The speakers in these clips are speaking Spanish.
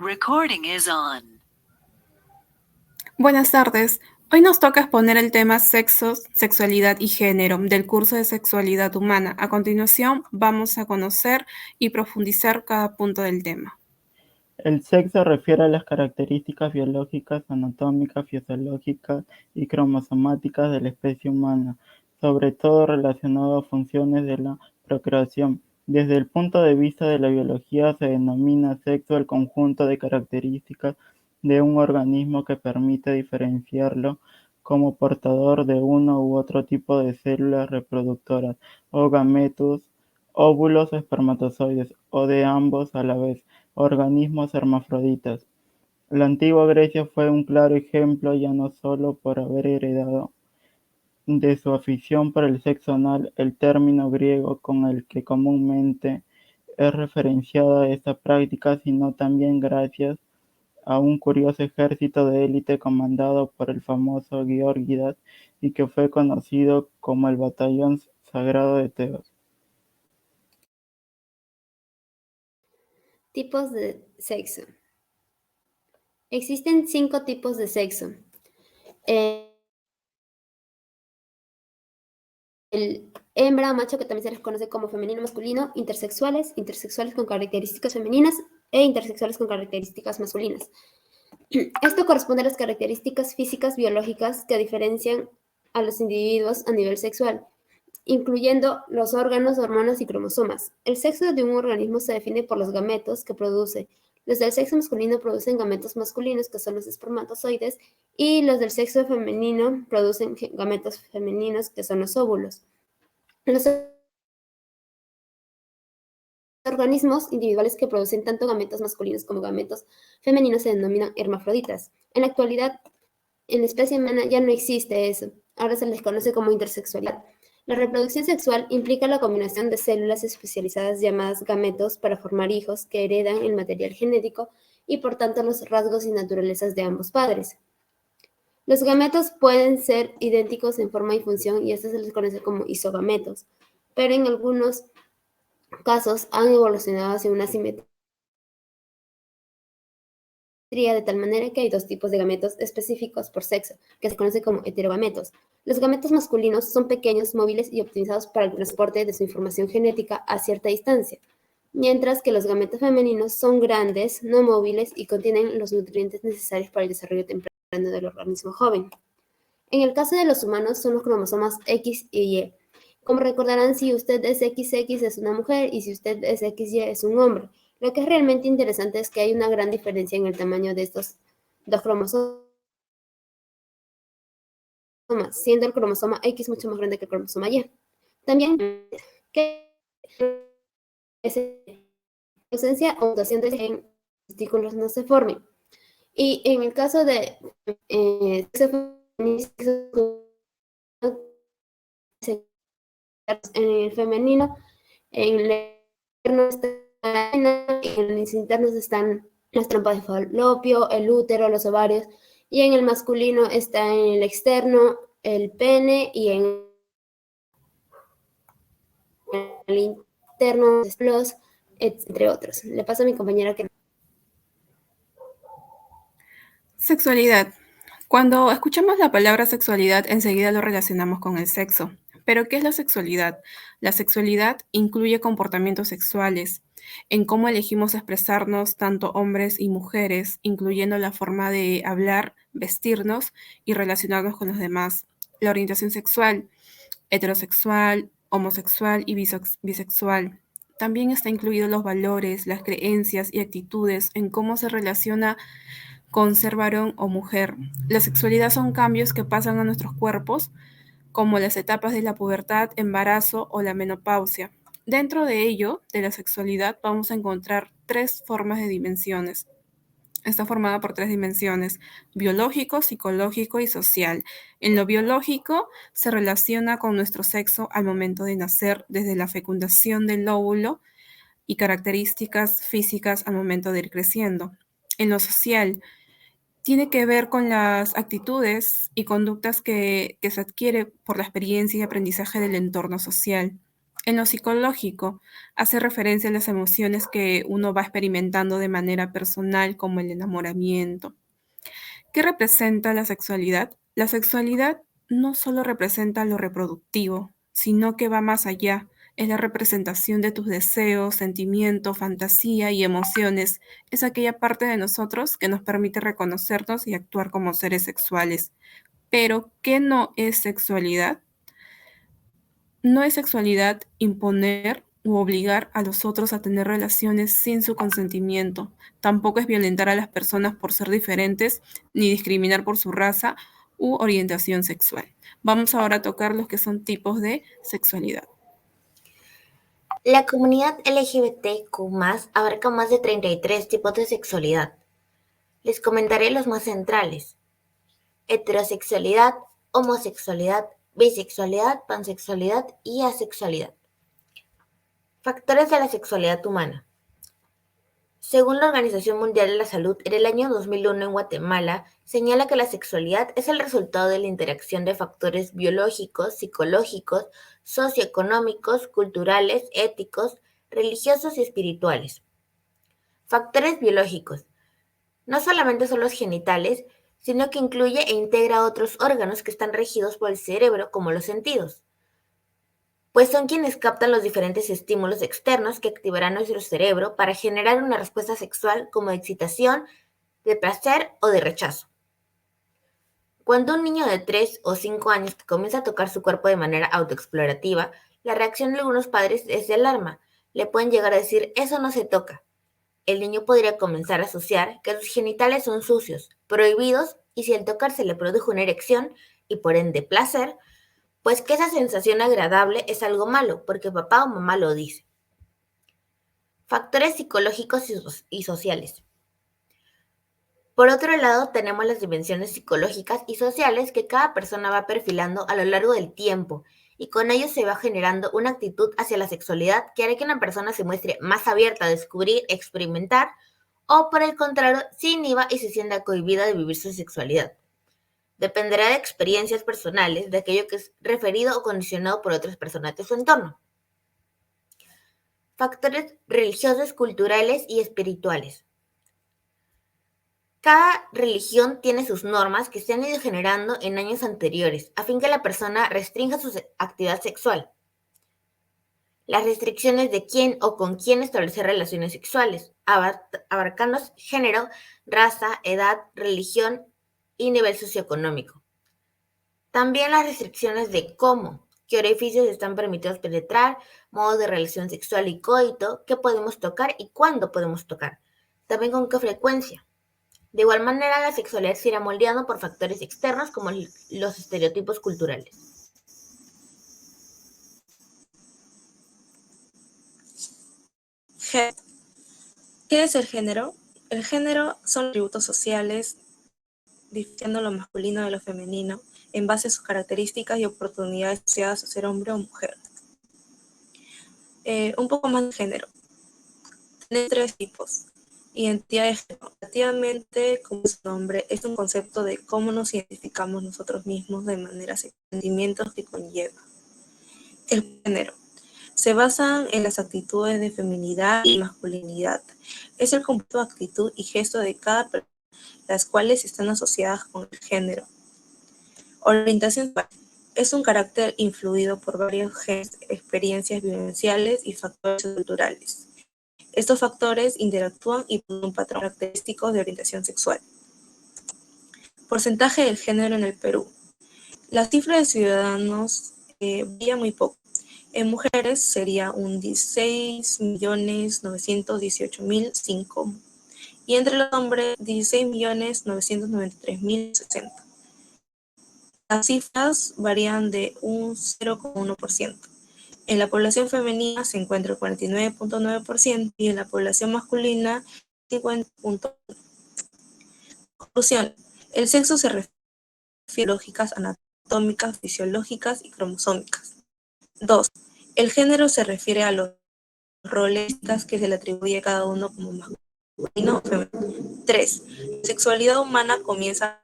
Recording is on. Buenas tardes. Hoy nos toca exponer el tema sexo, sexualidad y género del curso de Sexualidad Humana. A continuación, vamos a conocer y profundizar cada punto del tema. El sexo refiere a las características biológicas, anatómicas, fisiológicas y cromosomáticas de la especie humana, sobre todo relacionado a funciones de la procreación. Desde el punto de vista de la biología, se denomina sexo el conjunto de características de un organismo que permite diferenciarlo como portador de uno u otro tipo de células reproductoras, o gametos, óvulos o espermatozoides, o de ambos a la vez, organismos hermafroditas. La antigua Grecia fue un claro ejemplo, ya no solo por haber heredado de su afición por el sexo anal el término griego con el que comúnmente es referenciada esta práctica, sino también gracias a un curioso ejército de élite comandado por el famoso Geórgidas y que fue conocido como el Batallón Sagrado de Tebas. Tipos de sexo. Existen 5 tipos de sexo. El hembra, macho, que también se les conoce como femenino, masculino, intersexuales con características femeninas e intersexuales con características masculinas. Esto corresponde a las características físicas biológicas que diferencian a los individuos a nivel sexual, incluyendo los órganos, hormonas y cromosomas. El sexo de un organismo se define por los gametos que produce. Los del sexo masculino producen gametos masculinos, que son los espermatozoides, y los del sexo femenino producen gametos femeninos, que son los óvulos. Los organismos individuales que producen tanto gametos masculinos como gametos femeninos se denominan hermafroditas. En la actualidad, en la especie humana ya no existe eso. Ahora se les conoce como intersexualidad. La reproducción sexual implica la combinación de células especializadas llamadas gametos para formar hijos que heredan el material genético y por tanto los rasgos y naturalezas de ambos padres. Los gametos pueden ser idénticos en forma y función y esto se les conoce como isogametos, pero en algunos casos han evolucionado hacia una simetría de tal manera que hay 2 tipos de gametos específicos por sexo, que se conoce como heterogametos. Los gametos masculinos son pequeños, móviles y optimizados para el transporte de su información genética a cierta distancia, mientras que los gametos femeninos son grandes, no móviles y contienen los nutrientes necesarios para el desarrollo temprano del organismo joven. En el caso de los humanos son los cromosomas X y Y. Como recordarán, si usted es XX es una mujer y si usted es XY es un hombre. Lo que es realmente interesante es que hay una gran diferencia en el tamaño de estos 2 cromosomas, siendo el cromosoma X mucho más grande que el cromosoma Y. También que es ausencia o mutación de testículos no se formen. Y en el caso de en el femenino, en el interno en los internos están las trompas de falopio, el útero, los ovarios, y en el masculino está en el externo, el pene, y en el interno, los, entre otros. Le paso a mi compañera que... Sexualidad. Cuando escuchamos la palabra sexualidad, enseguida lo relacionamos con el sexo. ¿Pero qué es la sexualidad? La sexualidad incluye comportamientos sexuales, en cómo elegimos expresarnos tanto hombres y mujeres, incluyendo la forma de hablar, vestirnos y relacionarnos con los demás. La orientación sexual, heterosexual, homosexual y bisexual. También está incluido los valores, las creencias y actitudes en cómo se relaciona con ser varón o mujer. La sexualidad son cambios que pasan a nuestros cuerpos, como las etapas de la pubertad, embarazo o la menopausia. Dentro de ello, de la sexualidad, vamos a encontrar 3 formas de dimensiones. Está formada por 3 dimensiones: biológico, psicológico y social. En lo biológico se relaciona con nuestro sexo al momento de nacer, desde la fecundación del óvulo y características físicas al momento de ir creciendo. En lo social, tiene que ver con las actitudes y conductas que se adquiere por la experiencia y aprendizaje del entorno social. En lo psicológico, hace referencia a las emociones que uno va experimentando de manera personal, como el enamoramiento. ¿Qué representa la sexualidad? La sexualidad no solo representa lo reproductivo, sino que va más allá. Es la representación de tus deseos, sentimientos, fantasía y emociones. Es aquella parte de nosotros que nos permite reconocernos y actuar como seres sexuales. Pero, ¿qué no es sexualidad? No es sexualidad imponer u obligar a los otros a tener relaciones sin su consentimiento. Tampoco es violentar a las personas por ser diferentes, ni discriminar por su raza u orientación sexual. Vamos ahora a tocar los que son tipos de sexualidad. La comunidad LGBTQ+ abarca más de 33 tipos de sexualidad. Les comentaré los más centrales: heterosexualidad, homosexualidad, bisexualidad, pansexualidad y asexualidad. Factores de la sexualidad humana. Según la Organización Mundial de la Salud, en el año 2001 en Guatemala, señala que la sexualidad es el resultado de la interacción de factores biológicos, psicológicos, socioeconómicos, culturales, éticos, religiosos y espirituales. Factores biológicos. No solamente son los genitales, sino que incluye e integra otros órganos que están regidos por el cerebro, como los sentidos, pues son quienes captan los diferentes estímulos externos que activarán nuestro cerebro para generar una respuesta sexual como de excitación, de placer o de rechazo. Cuando un niño de 3 o 5 años que comienza a tocar su cuerpo de manera autoexplorativa, la reacción de algunos padres es de alarma. Le pueden llegar a decir: eso no se toca. El niño podría comenzar a asociar que sus genitales son sucios, prohibidos, y si al tocarse le produjo una erección y por ende placer, pues que esa sensación agradable es algo malo, porque papá o mamá lo dice. Factores psicológicos y sociales. Por otro lado, tenemos las dimensiones psicológicas y sociales que cada persona va perfilando a lo largo del tiempo, y con ello se va generando una actitud hacia la sexualidad que hará que una persona se muestre más abierta a descubrir, experimentar, o por el contrario, se inhiba y se sienta cohibida de vivir su sexualidad. Dependerá de experiencias personales, de aquello que es referido o condicionado por otras personas de su entorno. Factores religiosos, culturales y espirituales. Cada religión tiene sus normas que se han ido generando en años anteriores, a fin que la persona restrinja su actividad sexual. Las restricciones de quién o con quién establecer relaciones sexuales, abarcando género, raza, edad, religión y nivel socioeconómico. También las restricciones de cómo, qué orificios están permitidos penetrar, modos de relación sexual y coito, qué podemos tocar y cuándo podemos tocar. También con qué frecuencia. De igual manera, la sexualidad se irá moldeando por factores externos como los estereotipos culturales. ¿Qué es el género? El género son atributos sociales diciendo lo masculino de lo femenino en base a sus características y oportunidades asociadas a ser hombre o mujer. Un poco más de género. Tiene 3 tipos. Identidad de género. Relativamente, como su nombre, es un concepto de cómo nos identificamos nosotros mismos de manera sentimientos que conlleva. El género. Se basan en las actitudes de feminidad y masculinidad. Es el conjunto de actitud y gesto de cada persona, las cuales están asociadas con el género. Orientación sexual. Es un carácter influido por varios genes, experiencias vivenciales y factores culturales. Estos factores interactúan y producen un patrón característico de orientación sexual. Porcentaje del género en el Perú. La cifra de ciudadanos varía muy poco. En mujeres sería un 16.918.005 y entre los hombres 16.993.060. Las cifras varían de un 0,1%. En la población femenina se encuentra el 49,9% y en la población masculina 50,1%. Conclusión. El sexo se refiere a lógicas anatómicas, fisiológicas y cromosómicas. 2. El género se refiere a los roles que se le atribuye a cada uno como masculino o femenino. 3. La sexualidad humana comienza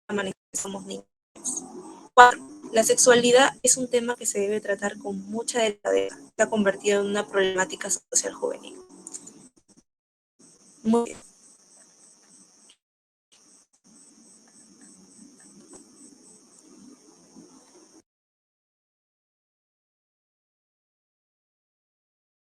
a manifestarse como niños. 4. La sexualidad es un tema que se debe tratar con mucha delicadeza, se ha convertido en una problemática social juvenil. Muy bien.